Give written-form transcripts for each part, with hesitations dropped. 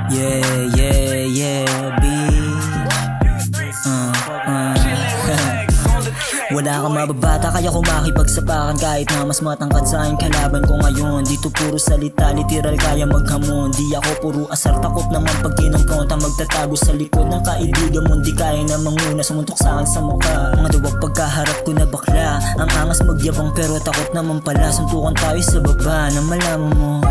Yeah, yeah, yeah, bitch. Wala kang mababata kaya kumakipagsapakan kahit na mas matangkad sa akin kalaban ko ngayon. Dito puro salita, literal kaya maghamon. Di ako puro asar, takot naman pag kinumpronta. Magtatago sa likod ng kaibigan mo. Di kaya na manguna, sumuntok sa akin sa mukha. Mga duwag pagkaharap ko na bakla. Ang angas magyabang pero takot naman pala. Suntukan tayo sa baba na malaman mo.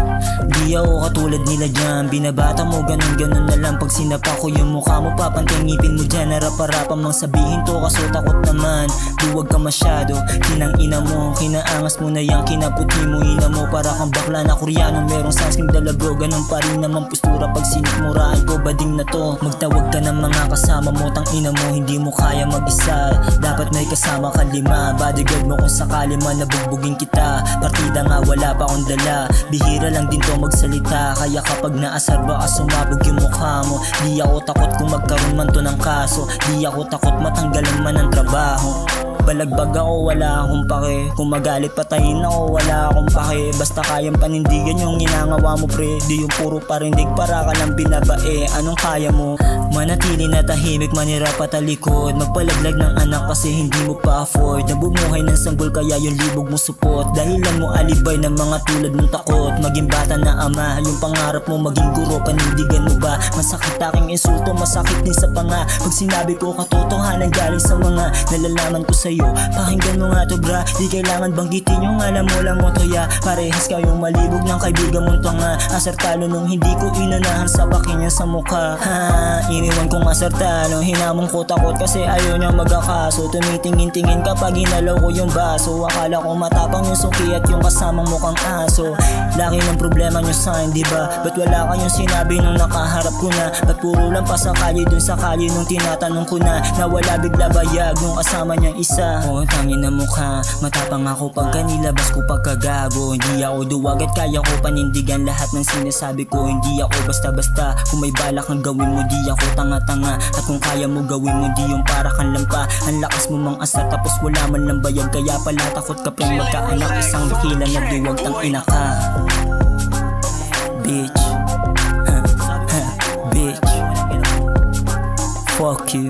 Di ako katulad nila dyan. Binabata mo ganun-ganun na lang. Pag sinapa ko yung mukha mo, papantay ngipin mo dyan. Narap-arapan mang sabihin to kaso takot naman. Huwag ka masyado, kinang ina mo. Kinaangas mo na yan, kinaputi mo ina mo. Para kang bakla na Koreano, merong sansking dalabro. Ganun pa rin naman postura pag sinikmuraan ko. Bading na to, magtawag ka ng mga kasama mo. Tang ina mo, hindi mo kaya mag-isa. Dapat may kasama ka 5. Bodyguard mo kung sakali man nabugbugin kita. Partida nga wala pa akong dala. Bihira lang din to magsalita. Kaya kapag naasar baka sumabog yung mukha mo. Di ako takot kung magkaroon man to ng kaso. Di ako takot matanggalan man ang trabaho. Balagbag ako, wala akong pake. Kung magalit patayin ako, wala akong pake. Basta kayang panindigan yung ginangawa mo pre. Di yung puro parindig para ka lang binabae. Anong kaya mo? Manatili na tahimik, manira patalikod. Magpalaglag ng anak kasi hindi mo pa afford. Nabumuhay ng sanggol kaya yung libog mo support. Dahilan mo alibay ng mga tulad mong takot. Maging bata na ama, yung pangarap mo maging guro. Panindigan mo ba? Masakit aking insulto, masakit din sa panga. Pag sinabi ko katotohanan galing sa mga nalalaman ko sa'yo. Pakinggan mo nga to bra, di kailangan banggitin yung alam mo lang mo to ya. Parehas kayong malibog ng kaibigan mong tanga. Asar talo nung hindi ko inunahan sa bakin niya sa mukha. Iniwan kong asar talo, hinamon ko takot kasi ayaw niya magkakaso. Tumitingin-tingin kapag hinalaw ko yung baso. Akala ko matapang yung suki at yung kasamang mukhang aso. Laki ng problema nyo sa'kin diba? Ba't wala kayong sinabi nung nakaharap ko na? Ba't puro lang pa sa kalye dun sa kalye nung tinatanong ko na? Nawala bigla bayag nung kasama niyang isa. Oh, tangin na mukha. Matapang ako pagka nilabas ko pagkagago. Hindi ako duwag at kaya ko panindigan lahat ng sinasabi ko. Hindi ako basta-basta. Kung may balak kang gawin mo, di ako tanga-tanga. At kung kaya mo gawin mo, di yung para kang lampa. Ang lakas mo mang asar tapos wala man lang bayag. Kaya pala takot ka pang magkaanak. Isang dakila na duwag tang ina ka. Bitch. Bitch. Fuck you.